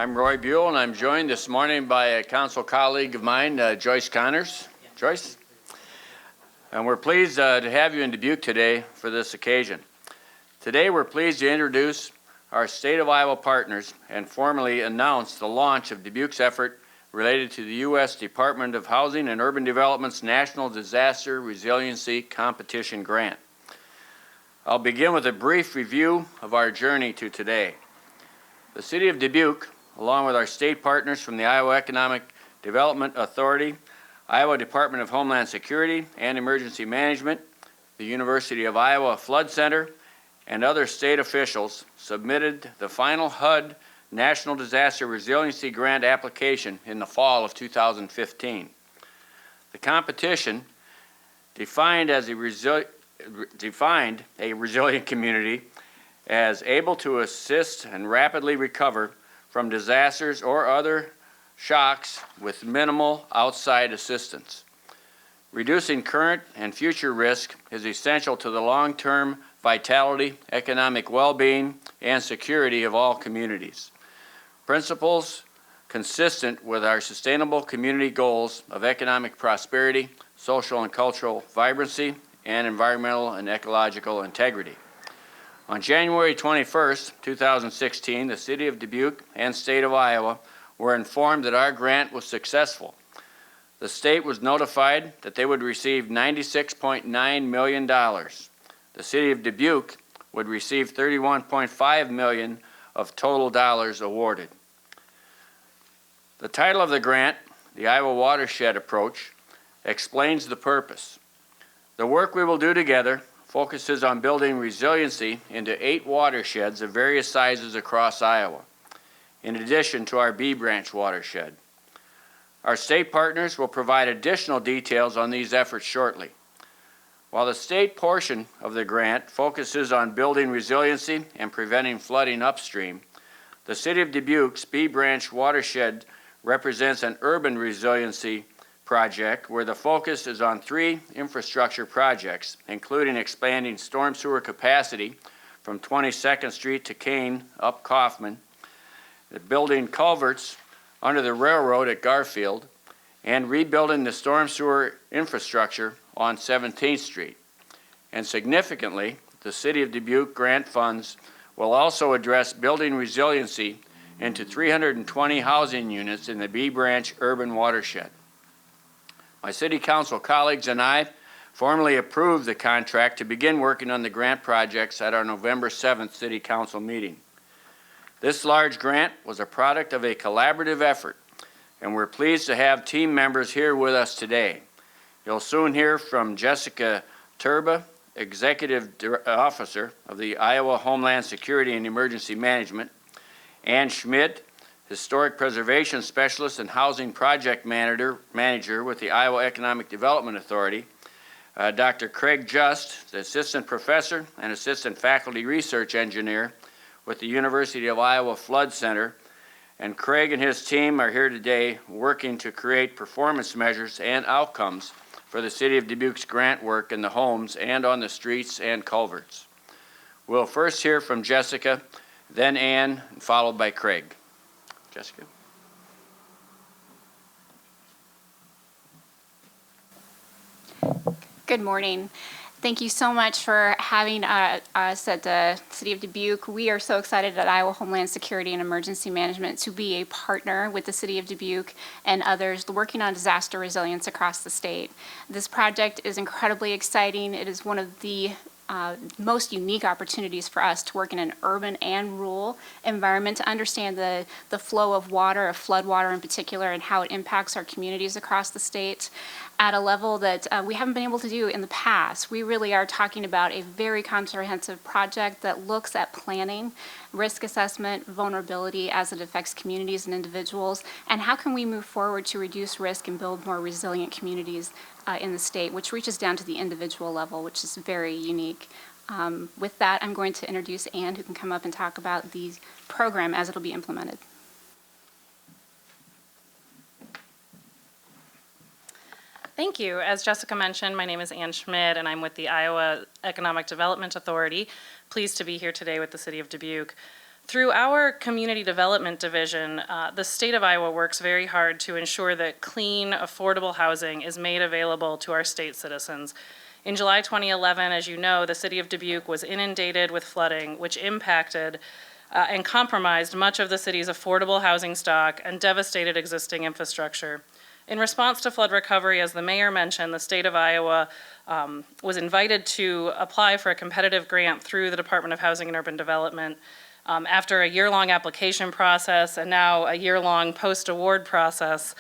I'm Roy Buol, and I'm joined this morning by a council colleague of mine, Joyce Connors. Joyce? And we're pleased to have you in Dubuque today for this occasion. Today we're pleased to introduce our State of Iowa partners and formally announce the launch of Dubuque's effort related to the U.S. Department of Housing and Urban Development's National Disaster Resiliency Competition Grant. I'll begin with a brief review of our journey to today. The City of Dubuque, along with our state partners from the Iowa Economic Development Authority, Iowa Department of Homeland Security and Emergency Management, the University of Iowa Flood Center, and other state officials, submitted the final HUD National Disaster Resiliency Grant application in the fall of 2015. The competition defined a resilient community as able to assist and rapidly recover from disasters or other shocks with minimal outside assistance. Reducing current and future risk is essential to the long-term vitality, economic well-being, and security of all communities. Principles consistent with our sustainable community goals of economic prosperity, social and cultural vibrancy, and environmental and ecological integrity. On January 21st, 2016, the City of Dubuque and State of Iowa were informed that our grant was successful. The state was notified that they would receive $96.9 million. The City of Dubuque would receive $31.5 million of total dollars awarded. The title of the grant, the Iowa Watershed Approach, explains the purpose. The work we will do together focuses on building resiliency into 8 watersheds of various sizes across Iowa, in addition to our B Branch watershed. Our state partners will provide additional details on these efforts shortly. While the state portion of the grant focuses on building resiliency and preventing flooding upstream, the City of Dubuque's B Branch watershed represents an urban resiliency project where the focus is on 3 infrastructure projects, including expanding storm sewer capacity from 22nd Street to Kane up Kaufman, building culverts under the railroad at Garfield, and rebuilding the storm sewer infrastructure on 17th Street. And significantly, the City of Dubuque grant funds will also address building resiliency into 320 housing units in the B Branch urban watershed. My City Council colleagues and I formally approved the contract to begin working on the grant projects at our November 7th City Council meeting. This large grant was a product of a collaborative effort, and we're pleased to have team members here with us today. You'll soon hear from Jessica Turba, Executive Officer of the Iowa Homeland Security and Emergency Management, Ann Schmidt, Historic Preservation Specialist and Housing Project Manager with the Iowa Economic Development Authority, Dr. Craig Just, the Assistant Professor and Assistant Faculty Research Engineer with the University of Iowa Flood Center, and Craig and his team are here today working to create performance measures and outcomes for the City of Dubuque's grant work in the homes and on the streets and culverts. We'll first hear from Jessica, then Ann, followed by Craig. Jessica. Good morning. Thank you so much for having us at the City of Dubuque. We are so excited at Iowa Homeland Security and Emergency Management to be a partner with the City of Dubuque and others working on disaster resilience across the state. This project is incredibly exciting. It is one of the most unique opportunities for us to work in an urban and rural environment to understand the flow of water, of flood water in particular, and how it impacts our communities across the state at a level that we haven't been able to do in the past. We really are talking about a very comprehensive project that looks at planning, risk assessment, vulnerability as it affects communities and individuals, and how can we move forward to reduce risk and build more resilient communities in the state, which reaches down to the individual level, which is very unique. With that, I'm going to introduce Ann, who can come up and talk about the program as it'll be implemented. Thank you. As Jessica mentioned, my name is Ann Schmidt, and I'm with the Iowa Economic Development Authority. Pleased to be here today with the City of Dubuque. Through our Community Development Division, the state of Iowa works very hard to ensure that clean, affordable housing is made available to our state citizens. In July 2011, as you know, the city of Dubuque was inundated with flooding, which impacted and compromised much of the city's affordable housing stock and devastated existing infrastructure. In response to flood recovery, as the mayor mentioned, the state of Iowa was invited to apply for a competitive grant through the Department of Housing and Urban Development. After a year-long application process and now a year-long post-award process,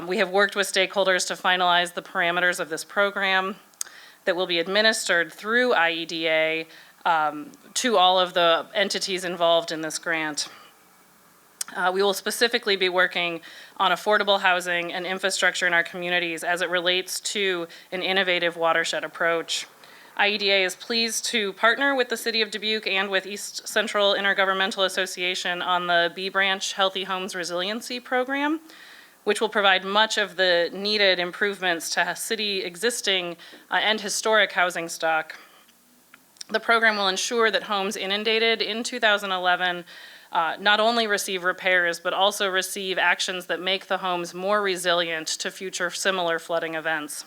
we have worked with stakeholders to finalize the parameters of this program that will be administered through IEDA to all of the entities involved in this grant. We will specifically be working on affordable housing and infrastructure in our communities as it relates to an innovative watershed approach. IEDA is pleased to partner with the City of Dubuque and with East Central Intergovernmental Association on the B Branch Healthy Homes Resiliency Program, which will provide much of the needed improvements to city existing and historic housing stock. The program will ensure that homes inundated in 2011 not only receive repairs, but also receive actions that make the homes more resilient to future similar flooding events.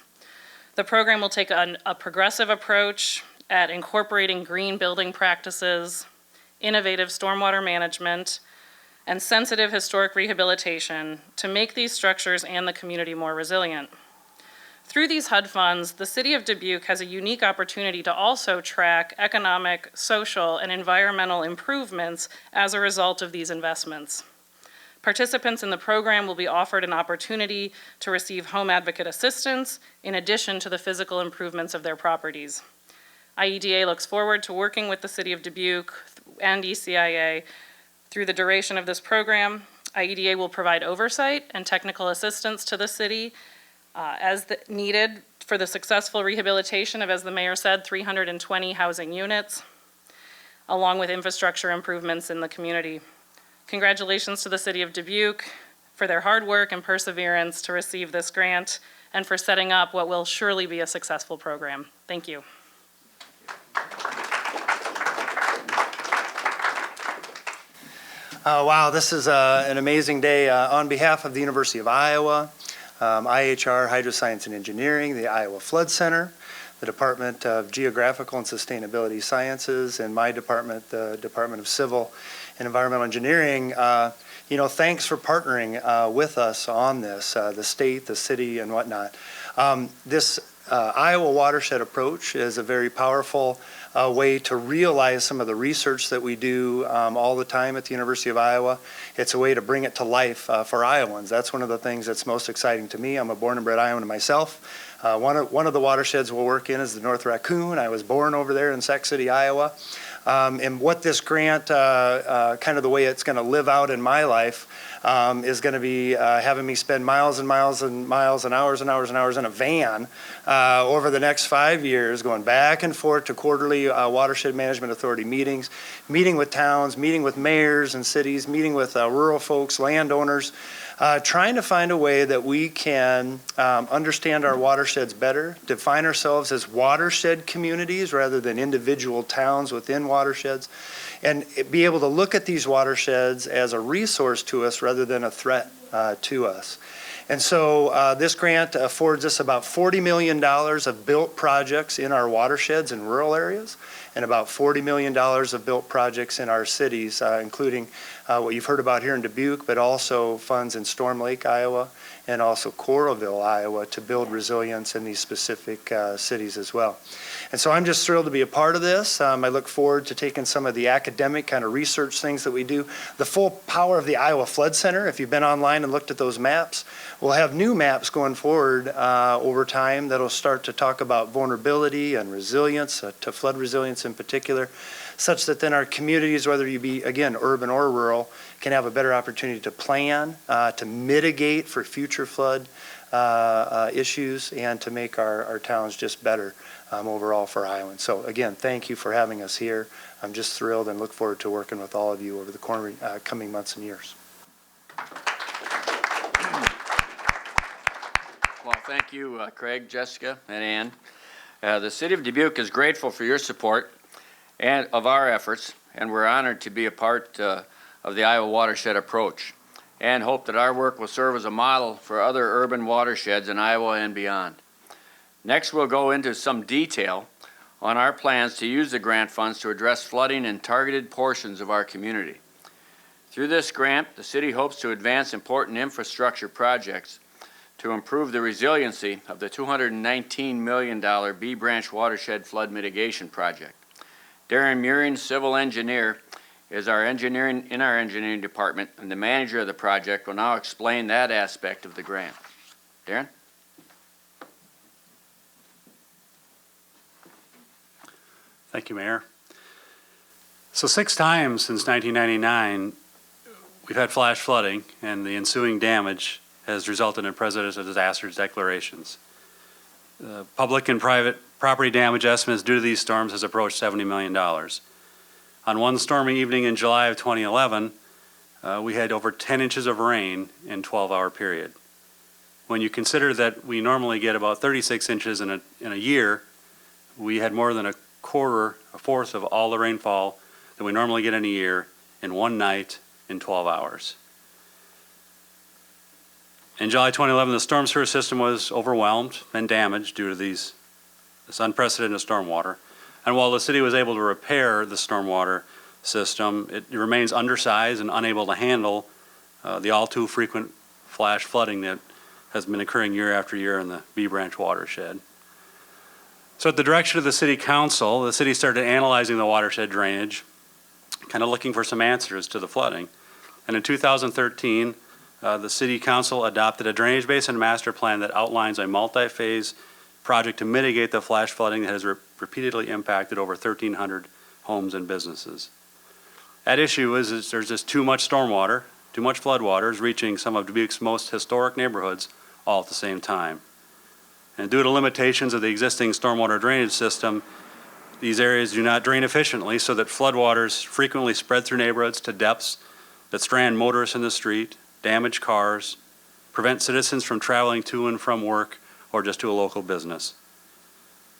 The program will take a progressive approach at incorporating green building practices, innovative stormwater management, and sensitive historic rehabilitation to make these structures and the community more resilient. Through these HUD funds, the City of Dubuque has a unique opportunity to also track economic, social, and environmental improvements as a result of these investments. Participants in the program will be offered an opportunity to receive home advocate assistance in addition to the physical improvements of their properties. IEDA looks forward to working with the City of Dubuque and ECIA through the duration of this program. IEDA will provide oversight and technical assistance to the city needed for the successful rehabilitation of, as the mayor said, 320 housing units, along with infrastructure improvements in the community. Congratulations to the City of Dubuque for their hard work and perseverance to receive this grant and for setting up what will surely be a successful program. Thank you. Wow, this is an amazing day. On behalf of the University of Iowa, IHR Hydroscience and Engineering, the Iowa Flood Center, the Department of Geographical and Sustainability Sciences, and my department, the Department of Civil and Environmental Engineering, thanks for partnering with us on this, the state, the city, and whatnot. This Iowa Watershed Approach is a very powerful way to realize some of the research that we do all the time at the University of Iowa. It's a way to bring it to life for Iowans. That's one of the things that's most exciting to me. I'm a born and bred Iowan myself. One of the watersheds we'll work in is the North Raccoon. I was born over there in Sac City, Iowa. And what this grant, kind of the way it's going to live out in my life, is going to be having me spend miles and miles and miles and hours and hours and hours in a van over the next 5 years, going back and forth to quarterly Watershed Management Authority meetings, meeting with towns, meeting with mayors and cities, meeting with rural folks, landowners, trying to find a way that we can understand our watersheds better, define ourselves as watershed communities rather than individual towns within watersheds, and be able to look at these watersheds as a resource to us rather than a threat to us. And so this grant affords us about $40 million of built projects in our watersheds in rural areas, and about $40 million of built projects in our cities, including what you've heard about here in Dubuque, but also funds in Storm Lake, Iowa, and also Coralville, Iowa, to build resilience in these specific cities as well. And so I'm just thrilled to be a part of this. I look forward to taking some of the academic kind of research things that we do. The full power of the Iowa Flood Center, if you've been online and looked at those maps, we'll have new maps going forward over time that'll start to talk about vulnerability and resilience, to flood resilience in particular, such that then our communities, whether you be, again, urban or rural, can have a better opportunity to plan, to mitigate for future flood issues, and to make our towns just better overall for Iowans. So again, thank you for having us here. I'm just thrilled and look forward to working with all of you over the coming months and years. Well, thank you, Craig, Jessica, and Ann. The City of Dubuque is grateful for your support and of our efforts and we're honored to be a part of the Iowa Watershed Approach, and hope that our work will serve as a model for other urban watersheds in Iowa and beyond. Next, we'll go into some detail on our plans to use the grant funds to address flooding in targeted portions of our community. Through this grant, the city hopes to advance important infrastructure projects to improve the resiliency of the $219 million B Branch Watershed Flood Mitigation Project. Darren Murian, civil engineer, is in our engineering department, and the manager of the project will now explain that aspect of the grant. Darren? Thank you, Mayor. So 6 times since 1999, we've had flash flooding, and the ensuing damage has resulted in presidential disaster declarations. Public and private property damage estimates due to these storms has approached $70 million. On one stormy evening in July of 2011, we had over 10 inches of rain in a 12-hour period. When you consider that we normally get about 36 inches in a year, we had more than a fourth of all the rainfall that we normally get in a year in one night in 12 hours. In July 2011, the storm sewer system was overwhelmed and damaged due to this unprecedented stormwater. And while the city was able to repair the stormwater system, it remains undersized and unable to handle the all too frequent flash flooding that has been occurring year after year in the B Branch watershed. So at the direction of the city council, the city started analyzing the watershed drainage, kind of looking for some answers to the flooding. And in 2013, the city council adopted a drainage basin master plan that outlines a multi-phase project to mitigate the flash flooding that has repeatedly impacted over 1,300 homes and businesses. At issue is there's just too much stormwater, too much floodwaters reaching some of Dubuque's most historic neighborhoods all at the same time. And due to limitations of the existing stormwater drainage system, these areas do not drain efficiently, so that floodwaters frequently spread through neighborhoods to depths that strand motorists in the street, damage cars, prevent citizens from traveling to and from work or just to a local business.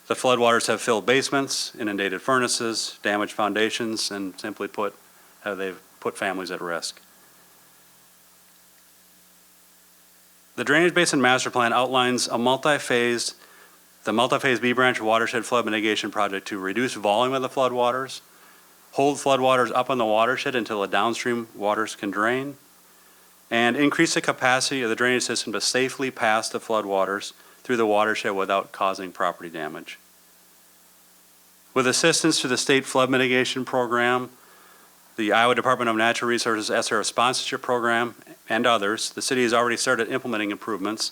The floodwaters have filled basements, inundated furnaces, damaged foundations, and simply put, they've put families at risk. The Drainage Basin Master Plan outlines the multi-phase B Branch Watershed Flood Mitigation Project to reduce volume of the floodwaters, hold floodwaters up on the watershed until the downstream waters can drain, and increase the capacity of the drainage system to safely pass the floodwaters through the watershed without causing property damage. With assistance to the State Flood Mitigation Program, the Iowa Department of Natural Resources SRF Sponsorship Program, and others, the city has already started implementing improvements,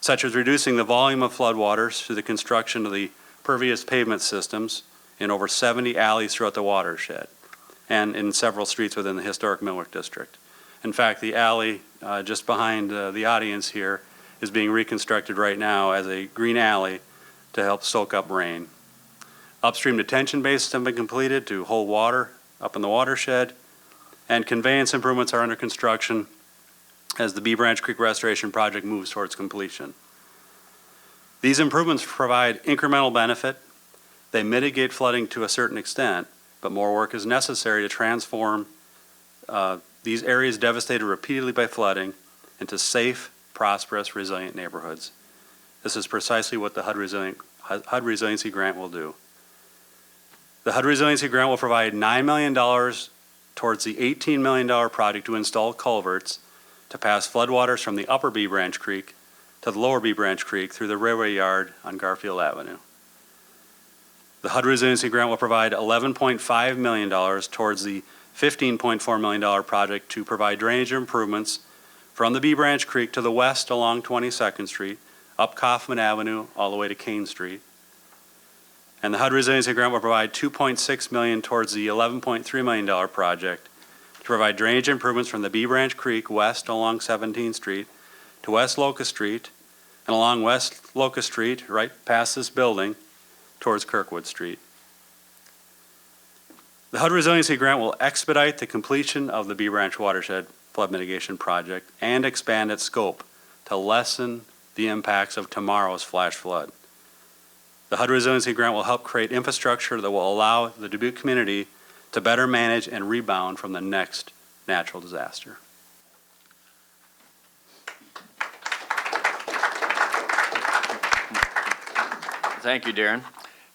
such as reducing the volume of floodwaters through the construction of the pervious pavement systems in over 70 alleys throughout the watershed, and in several streets within the historic Millwick District. In fact, the alley just behind the audience here is being reconstructed right now as a green alley to help soak up rain. Upstream detention basins have been completed to hold water up in the watershed, and conveyance improvements are under construction as the B Branch Creek Restoration Project moves towards completion. These improvements provide incremental benefit. They mitigate flooding to a certain extent, but more work is necessary to transform these areas devastated repeatedly by flooding into safe, prosperous, resilient neighborhoods. This is precisely what the HUD Resiliency Grant will do. The HUD Resiliency Grant will provide $9 million towards the $18 million project to install culverts to pass floodwaters from the upper B Branch Creek to the lower B Branch Creek through the railway yard on Garfield Avenue. The HUD Resiliency Grant will provide $11.5 million towards the $15.4 million project to provide drainage improvements from the B Branch Creek to the west along 22nd Street, up Kaufman Avenue, all the way to Kane Street. And the HUD Resiliency Grant will provide $2.6 million towards the $11.3 million project to provide drainage improvements from the B Branch Creek west along 17th Street to West Locust Street, and along West Locust Street, right past this building, towards Kirkwood Street. The HUD Resiliency Grant will expedite the completion of the B Branch Watershed Flood Mitigation Project and expand its scope to lessen the impacts of tomorrow's flash flood. The HUD Resiliency Grant will help create infrastructure that will allow the Dubuque community to better manage and rebound from the next natural disaster. Thank you, Darren.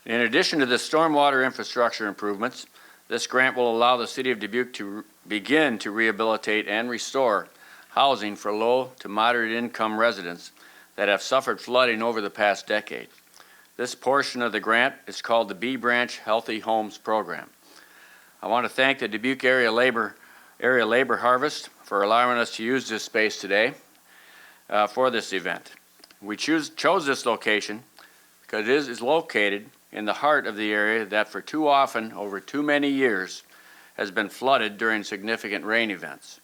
In addition to the stormwater infrastructure improvements, this grant will allow the City of Dubuque to begin to rehabilitate and restore housing for low to moderate income residents that have suffered flooding over the past decade. This portion of the grant is called the B Branch Healthy Homes Program. I want to thank the Dubuque Area Labor Harvest for allowing us to use this space today for this event. We chose this location because it is located in the heart of the area that for too often, over too many years, has been flooded during significant rain events.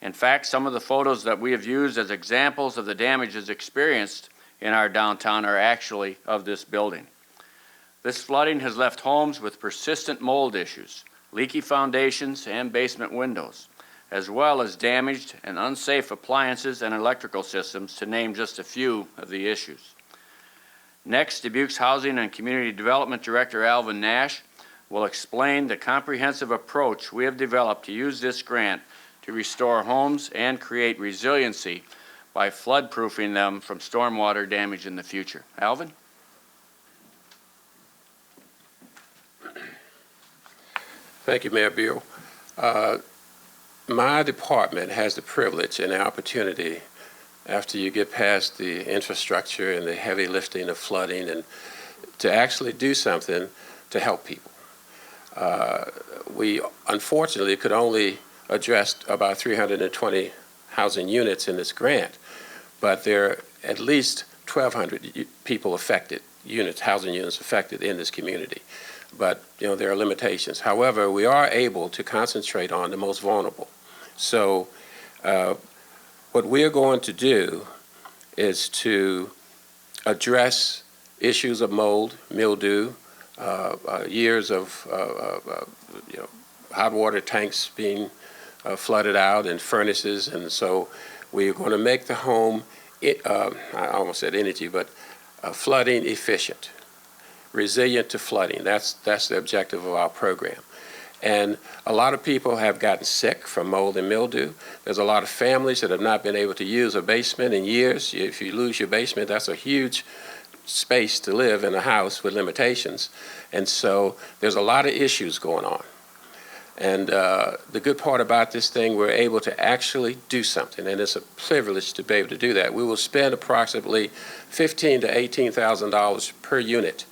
In fact, some of the photos that we have used as examples of the damages experienced in our downtown are actually of this building. This flooding has left homes with persistent mold issues, leaky foundations and basement windows, as well as damaged and unsafe appliances and electrical systems, to name just a few of the issues. Next, Dubuque's Housing and Community Development Director Alvin Nash will explain the comprehensive approach we have developed to use this grant to restore homes and create resiliency by flood-proofing them from stormwater damage in the future. Alvin? Thank you, Mayor Buol. My department has the privilege and the opportunity, after you get past the infrastructure and the heavy lifting of flooding, and to actually do something to help people. We unfortunately could only address about 320 housing units in this grant, but there are at least 1,200 people affected, housing units affected in this community. But there are limitations. However, we are able to concentrate on the most vulnerable. So what we are going to do is to address issues of mold, mildew, years of hot water tanks being flooded out and furnaces, and so we are going to make the home, I almost said energy, but flooding efficient, resilient to flooding. That's the objective of our program. And a lot of people have gotten sick from mold and mildew. There's a lot of families that have not been able to use a basement in years. If you lose your basement, that's a huge space to live in a house with limitations. And so there's a lot of issues going on. And the good part about this thing, we're able to actually do something, and it's a privilege to be able to do that. We will spend approximately $15,000 to $18,000 per unit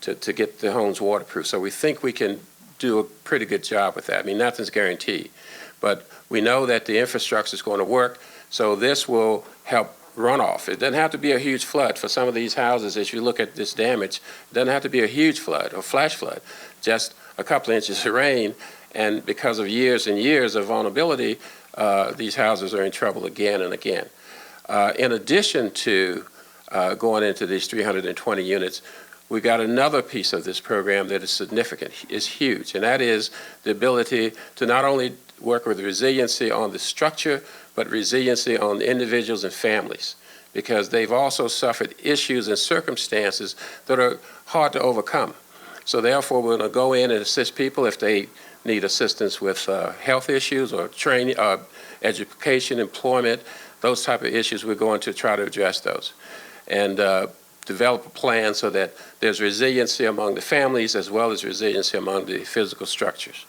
to get the homes waterproof. So we think we can do a pretty good job with that. I mean, nothing's guaranteed, but we know that the infrastructure is going to work, so this will help runoff. It doesn't have to be a huge flood for some of these houses. As you look at this damage, it doesn't have to be a huge flood or flash flood, just a couple of inches of rain, and because of years and years of vulnerability, these houses are in trouble again and again. In addition to going into these 320 units, we got another piece of this program that is significant, is huge, and that is the ability to not only work with resiliency on the structure, but resiliency on the individuals and families, because they've also suffered issues and circumstances that are hard to overcome. So therefore, we're going to go in and assist people if they need assistance with health issues or training, education, employment, those type of issues. We're going to try to address those and develop a plan so that there's resiliency among the families as well as resiliency among the physical structures.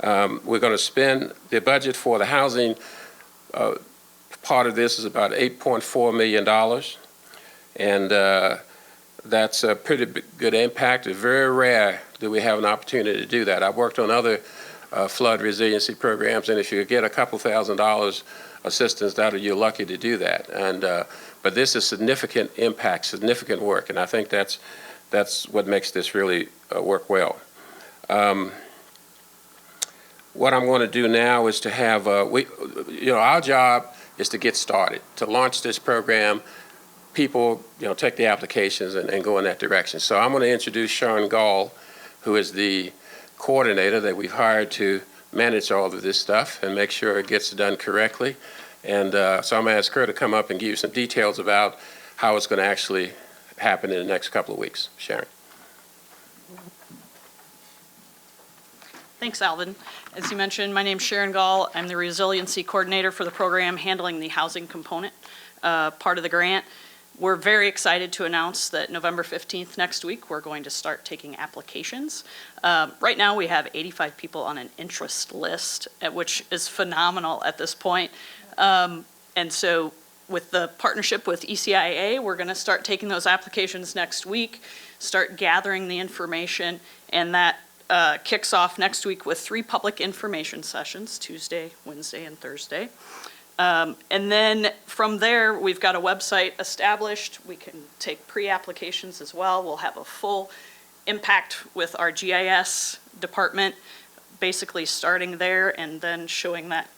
We're going to spend the budget for the housing. Part of this is about $8.4 million, and that's a pretty good impact. It's very rare that we have an opportunity to do that. I've worked on other flood resiliency programs, and if you get a couple $1,000s assistance, you're lucky to do that. And but this is significant impact, significant work, and I think that's what makes this really work well. What I'm going to do now is to have our job is to get started, to launch this program. People, take the applications and go in that direction. So I'm going to introduce Sharon Gall, who is the coordinator that we've hired to manage all of this stuff and make sure it gets done correctly. And so I'm going to ask her to come up and give you some details about how it's going to actually happen in the next couple of weeks. Sharon. Thanks, Alvin. As you mentioned, my name's Sharon Gall. I'm the Resiliency Coordinator for the program handling the housing component part of the grant. We're very excited to announce that November 15th next week, we're going to start taking applications. Right now, we have 85 people on an interest list, which is phenomenal at this point. And so with the partnership with ECIA, we're going to start taking those applications next week, start gathering the information, and that kicks off next week with 3 public information sessions, Tuesday, Wednesday, and Thursday. And then from there, we've got a website established. We can take pre-applications as well. We'll have a full impact with our GIS department, basically starting there and then showing that,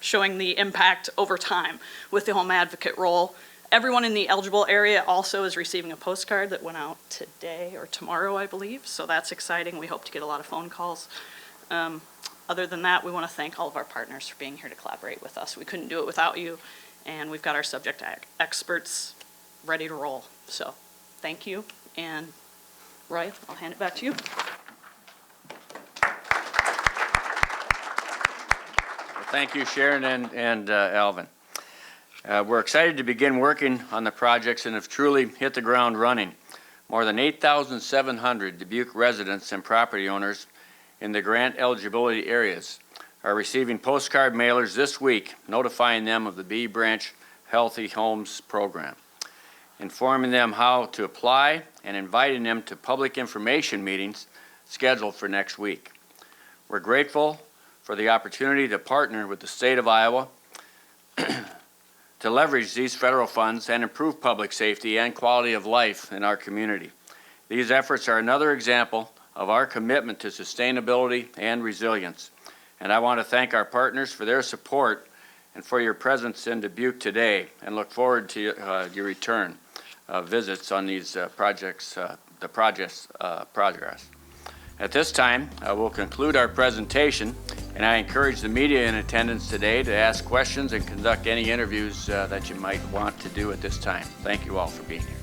showing the impact over time with the home advocate role. Everyone in the eligible area also is receiving a postcard that went out today or tomorrow, I believe. So that's exciting. We hope to get a lot of phone calls. Other than that, we want to thank all of our partners for being here to collaborate with us. We couldn't do it without you, and we've got our subject experts ready to roll. So thank you, and Roy, I'll hand it back to you. Thank you, Sharon and Alvin. We're excited to begin working on the projects and have truly hit the ground running. More than 8,700 Dubuque residents and property owners in the grant eligibility areas are receiving postcard mailers this week notifying them of the B Branch Healthy Homes program, informing them how to apply and inviting them to public information meetings scheduled for next week. We're grateful for the opportunity to partner with the state of Iowa to leverage these federal funds and improve public safety and quality of life in our community. These efforts are another example of our commitment to sustainability and resilience. And I want to thank our partners for their support and for your presence in Dubuque today, and look forward to your return visits on these progress. At this time, we'll conclude our presentation, and I encourage the media in attendance today to ask questions and conduct any interviews that you might want to do at this time. Thank you all for being here.